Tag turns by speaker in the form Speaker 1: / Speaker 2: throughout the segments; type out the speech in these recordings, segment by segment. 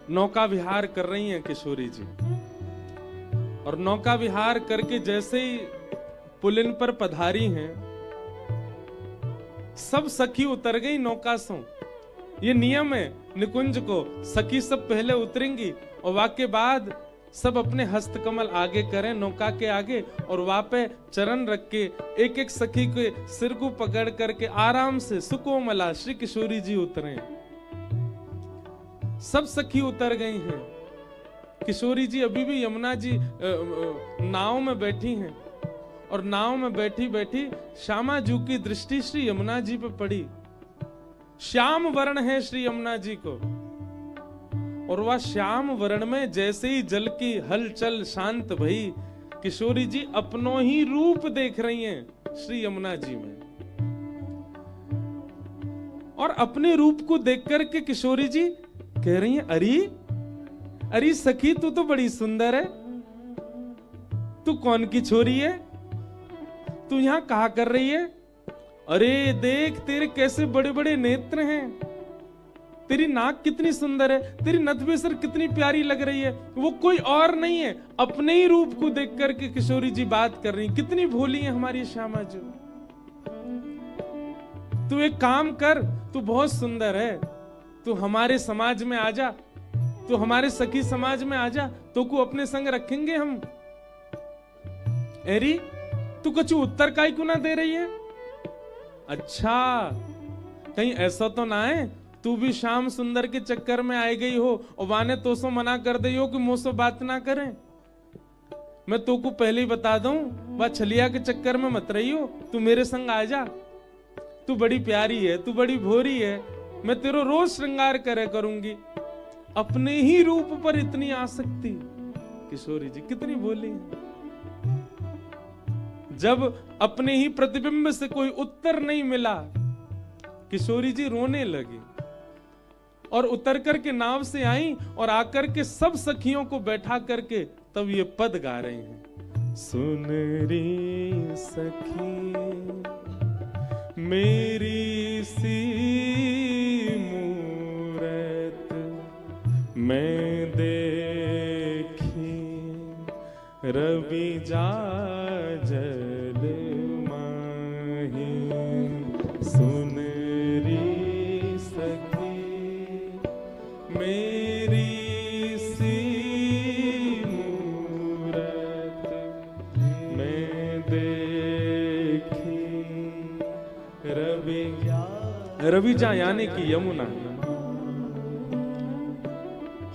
Speaker 1: नौका विहार कर रही हैं किशोरी जी। और नौका विहार करके जैसे ही पुलिन पर पधारी हैं, सब सखी उतर गई नौका से। ये नियम है निकुंज को, सखी सब पहले उतरेंगी और वाके बाद सब अपने हस्त कमल आगे करें नौका के आगे, और वहां पे चरण रख के एक एक सखी के सिर को पकड़ करके आराम से सुकोमला श्री किशोरी जी उतरे। सब सखी उतर गई हैं। किशोरी जी अभी भी यमुना जी नाव में बैठी हैं, और नाव में बैठी बैठी श्यामा जी की दृष्टि श्री यमुना जी पे पड़ी। श्याम वर्ण है श्री यमुना जी को, और वह श्याम वर्ण में जैसे ही जल की हलचल शांत भई, किशोरी जी अपनो ही रूप देख रही हैं श्री यमुना जी में। और अपने रूप को देख करके किशोरी जी कह रही हैं, अरे सखी तू तो बड़ी सुंदर है, तू कौन की छोरी है, तू यहां कहा कर रही है? अरे देख तेरे कैसे बड़े बड़े नेत्र हैं, तेरी नाक कितनी सुंदर है, तेरी नथबेसर कितनी प्यारी लग रही है। वो कोई और नहीं है, अपने ही रूप को देख करके किशोरी जी बात कर रही। कितनी भोली है हमारी श्यामा जी। तू एक काम कर, तू बहुत सुंदर है, तू हमारे समाज में आ जा, तू हमारे सखी समाज में आ जा, तो को अपने संग रखेंगे हम। एरी तू कुछ उत्तर काई को ना दे रही है? अच्छा कहीं ऐसा तो ना है तू भी श्याम सुंदर के चक्कर में आई गई हो और वाने तो सो मना कर दई हो कि मुझसे बात ना करें। मैं तो को पहले ही बता दूं, वह छलिया के चक्कर में मत रही हो, तू मेरे संग आ जा। तू बड़ी प्यारी है, तू बड़ी भोरी है, मैं तेरा रोज श्रृंगार करे करूंगी। अपने ही रूप पर इतनी आसक्ति। किशोरी जी कितनी भोली है। जब अपने ही प्रतिबिंब से कोई उत्तर नहीं मिला, किशोरी जी रोने लगी और उतर करके नाव से आई और आकर के सब सखियों को बैठा करके तब ये पद गा रही हैं। सुन री सखी मेरी सी मूरत मैं देखी, रवि जा जल माही। सुन री सखी मेरी सी मूरत मैं देखी, रवि जा यानी कि यमुना।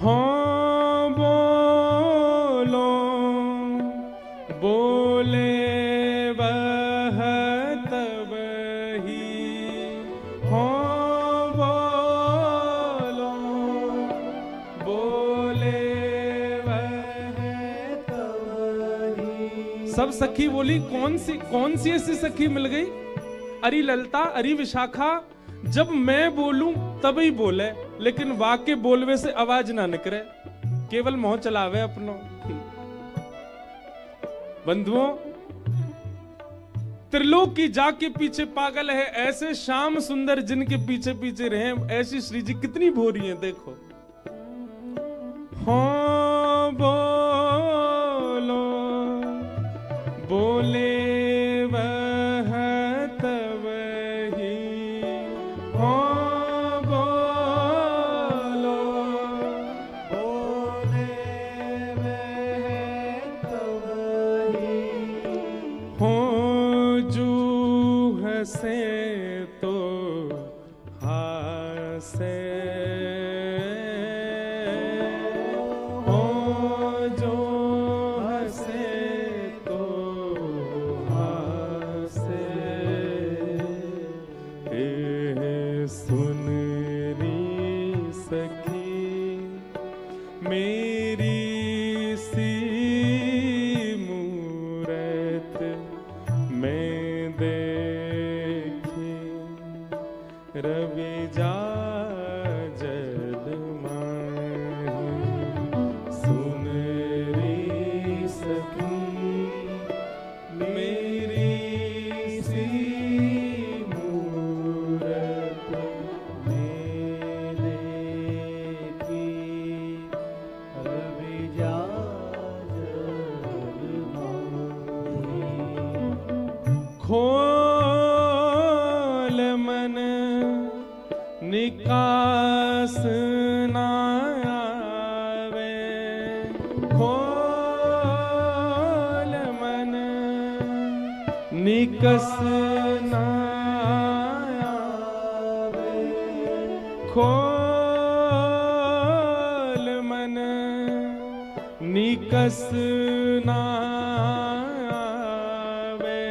Speaker 1: हाँ बोलो बोले वह तब ही, हाँ बोलो बोले वह तब ही। सब सखी बोली कौन सी ऐसी सखी मिल गई? अरे ललता, अरे विशाखा, जब मैं बोलूं तब ही बोले, लेकिन वाके बोलवे से आवाज ना निकले, केवल मोह चलावे अपनो। बंधुओं, त्रिलोक की जा के पीछे पागल है, ऐसे श्याम सुंदर जिनके पीछे पीछे रहे, ऐसी श्री जी कितनी भोरी है। देखो हाँ बोलो बोले वह तब ही, हाँ बोलो बोले वह तब ही। हो जू हसे तो हासे, मेरी सी मूरत मैं देखी, रवि जा जल माही। सुन री सखी मेरी सी मूरत मैं देखी, निकास ना आवे, खोल मन निकस ना आवे, खोल मन निकस ना आवे,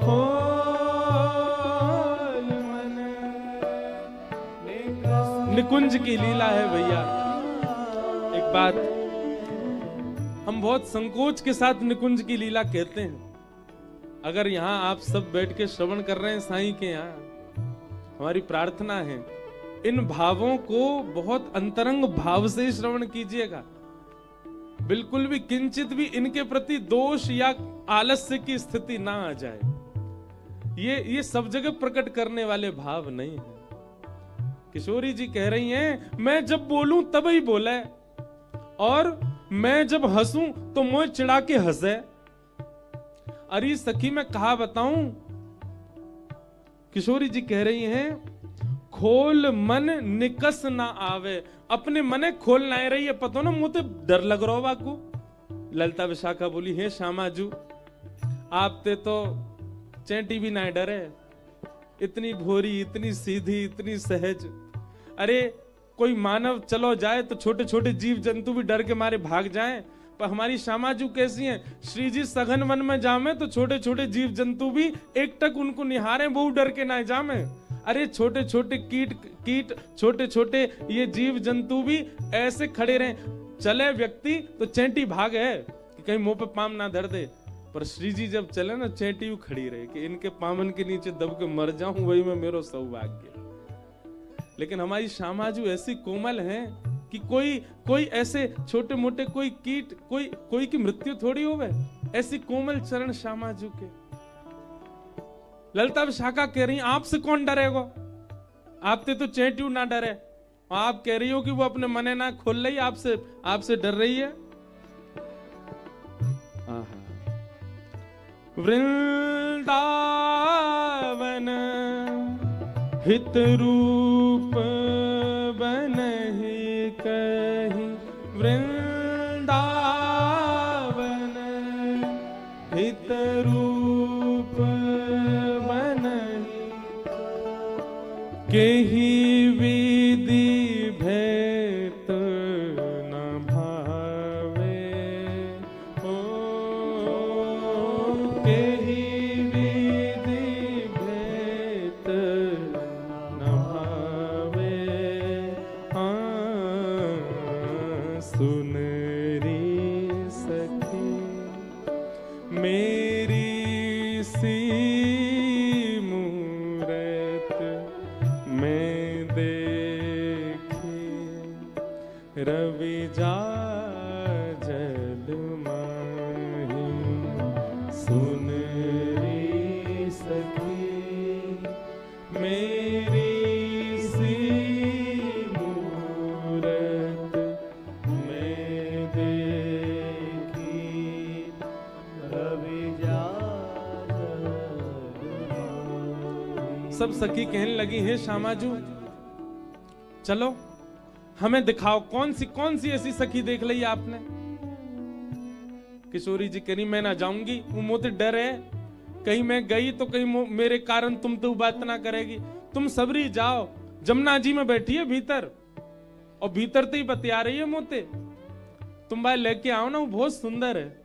Speaker 1: खोल मन निकुंज की लीला है भैया। एक बात, हम बहुत संकोच के साथ निकुंज की लीला कहते हैं। अगर यहाँ आप सब बैठ के श्रवण कर रहे हैं साईं के यहाँ, हमारी प्रार्थना है इन भावों को बहुत अंतरंग भाव से श्रवण कीजिएगा। बिल्कुल भी किंचित भी इनके प्रति दोष या आलस्य की स्थिति ना आ जाए। ये सब जगह प्रकट करने वाले भाव नहीं है। किशोरी जी कह रही हैं, मैं जब बोलूं तब ही बोले, और मैं जब हंसूं तो मुझे चिढ़ा के हंसे। अरे सखी मैं कहा बताऊं, किशोरी जी कह रही हैं, खोल मन निकस ना आवे। अपने मने खोल ना रही है, पता ना मुझे डर लग रहा हो बाकू। ललिता विशाखा बोली, हे श्यामाजू आप ते तो चेंटी भी ना डरे, इतनी भोरी, इतनी सीधी, इतनी सहज। अरे कोई मानव चलो जाए तो छोटे छोटे जीव जंतु भी डर के मारे भाग जाएं, पर हमारी श्यामाजू कैसी हैं, श्री जी सघन वन में जामे तो छोटे छोटे जीव जंतु भी एकटक उनको निहारे, वो डर के ना जामे। अरे छोटे छोटे कीट छोटे छोटे ये जीव जंतु भी ऐसे खड़े रहे, चले व्यक्ति तो चेंटी भाग है कि कहीं मुंह पे पाम ना धर दे, पर श्री जी जब चले ना चेंटी यू खड़ी रहे कि इनके पामन के नीचे दब के मर जाऊं, वही में मेरो सौभाग्य। लेकिन हमारी श्यामाजू ऐसी कोमल हैं कि कोई ऐसे छोटे मोटे कोई कीट कोई की मृत्यु थोड़ी होवे, ऐसी कोमल चरण श्यामाजू के। ललिता विशाखा कह रही, आपसे कौन डरेगा, आपसे तो चेंट्यू ना डरे, आप कह रही हो कि वो अपने मने ना खोल रही, आपसे डर रही है। वृंदावन हित रूप बनहि कहीं, वृंदावन हित रूप बनहि केहि विधि भेत न भावे, ओ केहि विधि भेत न भावे। सुन री सखी मेरी सी मूरत में देखी, रवि जा जल माही। सुन री सखी मेरी सी मूरत में देखी, रवि जा जल माही। सब सखी कहने लगी, हे श्यामाजू चलो हमें दिखाओ, कौन सी ऐसी सखी देख ली आपने। किशोरी जी कह रही, मैं ना जाऊंगी, वो मुझे डर है, कहीं मैं गई तो कहीं मेरे कारण तुम तो बात ना करेगी। तुम सबरी जाओ, जमुना जी में बैठी है भीतर, और भीतर तो ही बतिया रही है मोते, तुम भाई लेके आओ ना, वो बहुत सुंदर है।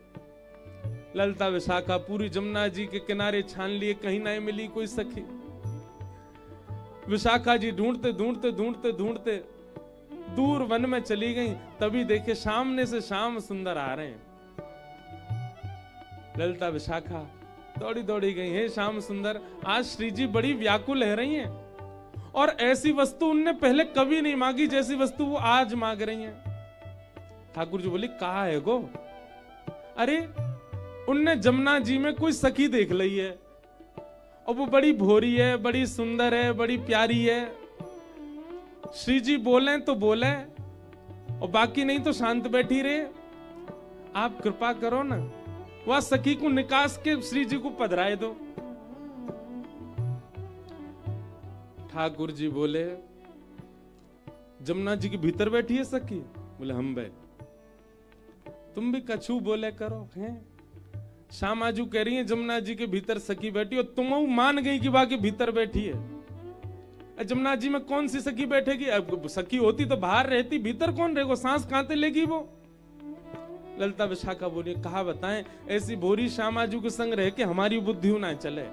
Speaker 1: ललिता विशाखा पूरी जमुना जी के किनारे छान लिए, कहीं नहीं मिली कोई सखी। विशाखा जी ढूंढते ढूंढते ढूंढते ढूंढते दूर वन में चली गई, तभी देखे सामने से श्याम सुंदर आ रहे हैं। ललिता विशाखा दौड़ी दौड़ी गई, हे श्याम सुंदर आज श्री जी बड़ी व्याकुल रह रही हैं, और ऐसी वस्तु उनने पहले कभी नहीं मांगी जैसी वस्तु वो आज मांग रही हैं। ठाकुर जी बोली, कहा है गो? अरे उनने जमुना जी में कोई सखी देख ली है, और वो बड़ी भोरी है, बड़ी सुंदर है, बड़ी प्यारी है। श्री जी बोले तो बोले, और बाकी नहीं तो शांत बैठी रहे। आप कृपा करो ना, वह सखी को निकास के श्री जी को पधराए दो। ठाकुर जी बोले, जमुना जी के भीतर बैठी है सखी? बोले हम बे। तुम भी कछू बोले करो हैं। श्यामाजू कह रही है जमुना जी के भीतर सखी बैठी, और तुम मान गई कि बाकी भीतर बैठी है। जमुना जी में कौन सी सखी बैठेगी? अब सखी होती तो बाहर रहती, भीतर कौन रहेगा? सांस कांते लेगी वो। ललिता विशाखा बोली कहा बताएं, ऐसी भोरी श्यामाजू के संग रह के हमारी बुद्धि ना चले।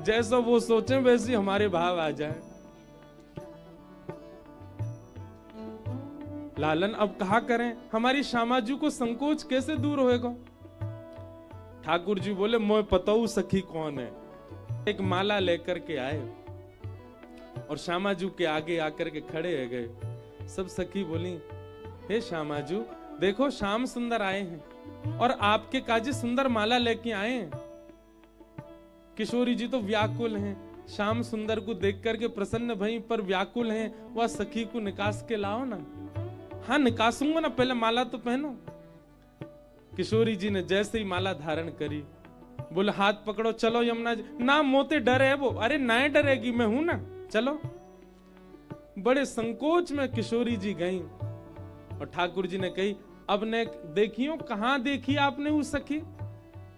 Speaker 1: जैसा वो सोचे वैसी हमारे भाव आ जाए। लालन अब कहा करें, हमारी श्यामाजू को संकोच कैसे दूर होएगा? ठाकुर जी बोले मोय पताऊ सखी कौन है। एक माला लेकर के आए और श्यामाजू के आगे आकर के खड़े हो गए। सब सखी बोली हे श्यामाजू, देखो श्याम सुंदर आए हैं और आपके काजी सुंदर माला लेके आए हैं। किशोरी जी तो व्याकुल हैं, श्याम सुंदर को देख करके प्रसन्न भई पर व्याकुल हैं। वह सखी को निकास के लाओ ना। हाँ निकासूंगा ना, पहले माला तो पहनो। किशोरी जी ने जैसे ही माला धारण करी, बोले हाथ पकड़ो चलो यमुना जी। ना मोते डर है वो। अरे ना डरेगी, मैं हूं ना, चलो। बड़े संकोच में किशोरी जी गई और ठाकुर जी ने कही अब ने देखियो, कहां देखी आपने वो सखी?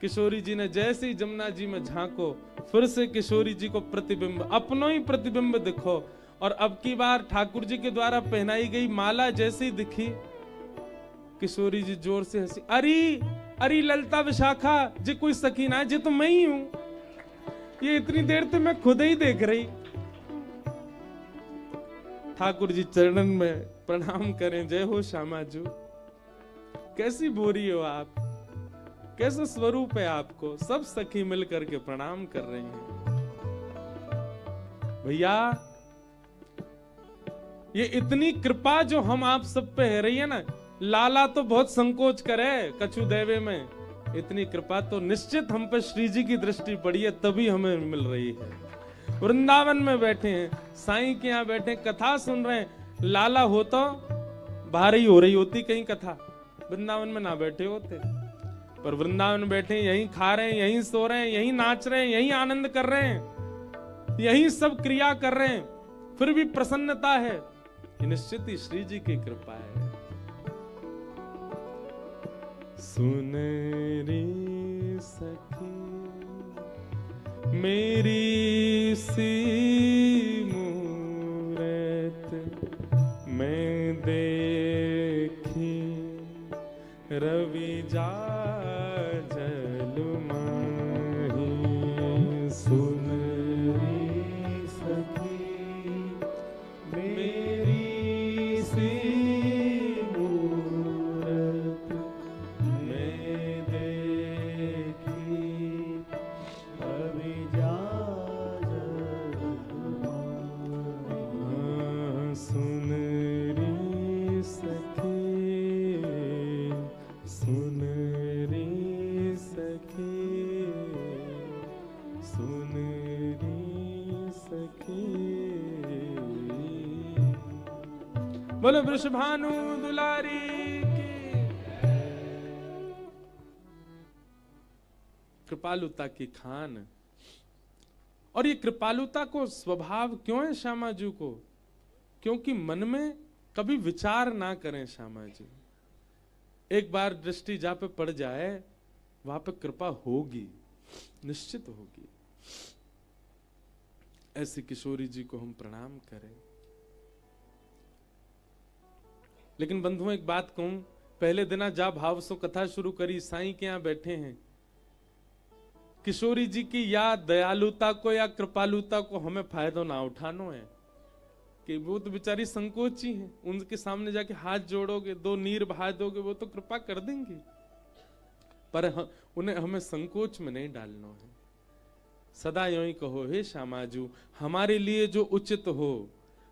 Speaker 1: किशोरी जी ने जैसे ही जमुना जी में झांको, फिर से किशोरी जी को प्रतिबिंब, अपनो ही प्रतिबिंब दिखो। और अब की बार ठाकुर जी के द्वारा पहनाई गई माला जैसे ही दिखी, किशोरी जी जोर से हंसी। अरे अरे ललिता विशाखा जी कोई सखी ना है, जी तो मैं ही हूं। ये इतनी देर तो मैं खुद ही देख रही। ठाकुर जी चरणन में प्रणाम करें, जय हो श्यामाजू। कैसी बोरी हो आप, कैसा स्वरूप है आपको। सब सखी मिलकर के प्रणाम कर रहे हैं। भैया ये इतनी कृपा जो हम आप सब पे है रही है ना, लाला तो बहुत संकोच करे कछु देवे में, इतनी कृपा तो निश्चित हम पे श्री जी की दृष्टि पड़ी है, तभी हमें मिल रही है। वृंदावन में बैठे हैं, साईं के यहाँ बैठे, कथा सुन रहे हैं। लाला हो तो बाहर ही हो रही होती कहीं कथा, वृंदावन में ना बैठे होते। पर वृंदावन बैठे, यहीं खा रहे हैं, यहीं सो रहे हैं, यहीं नाच रहे हैं, यहीं आनंद कर रहे हैं, यहीं सब क्रिया कर रहे हैं, फिर भी प्रसन्नता है। निश्चित ही श्री जी की कृपा है। सुन रे सखी मेरी सी मूरत मैं देखी, रवि जा जल माही। सुन रे सखी मेरी सी मूरत मैं देखी, रवि जा जल माही। सुन रे सखी, सुन रे सखी, सुन रे सखी। बोलो वृषभानु दुलारी की। कृपालुता की खान। और ये कृपालुता को स्वभाव क्यों है श्यामाजू को? क्योंकि मन में कभी विचार ना करें श्यामाजू। एक बार दृष्टि जहां पे पड़ जाए वहां पे कृपा होगी, निश्चित होगी। ऐसी किशोरी जी को हम प्रणाम करें। लेकिन बंधुओं एक बात कहूं, पहले दिना जा भाव सो कथा शुरू करी, साईं के यहां बैठे हैं। किशोरी जी की या दयालुता को या कृपालुता को हमें फायदा ना उठानो है कि वो तो बेचारी संकोची हैं, उनके सामने जाके हाथ जोड़ोगे, दो नीर बहा दोगे, वो तो कृपा कर देंगी। पर उन्हें हमें संकोच में नहीं डालना है। सदा यूं ही कहो हे श्यामाजू, हमारे लिए जो उचित हो,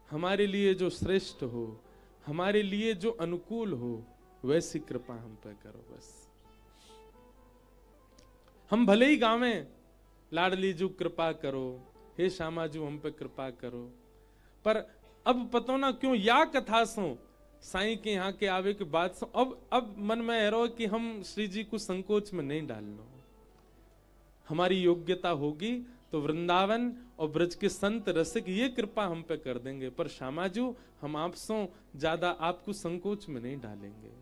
Speaker 1: हमारे लिए जो श्रेष्ठ हो, हमारे लिए जो अनुकूल हो, वैसी कृपा हम पे करो। बस हम भले ही गावें लाडली जू कृपा करो, हे श्यामाजू हम पे कृपा करो, पर अब पतो ना क्यों या कथा सो साईं के यहाँ के आवे के बाद सो अब मन में एरो कि हम श्री जी को संकोच में नहीं डालना। हमारी योग्यता होगी तो वृंदावन और ब्रज के संत रसिक ये कृपा हम पे कर देंगे, पर श्यामाजू हम आपसों ज्यादा आपको संकोच में नहीं डालेंगे।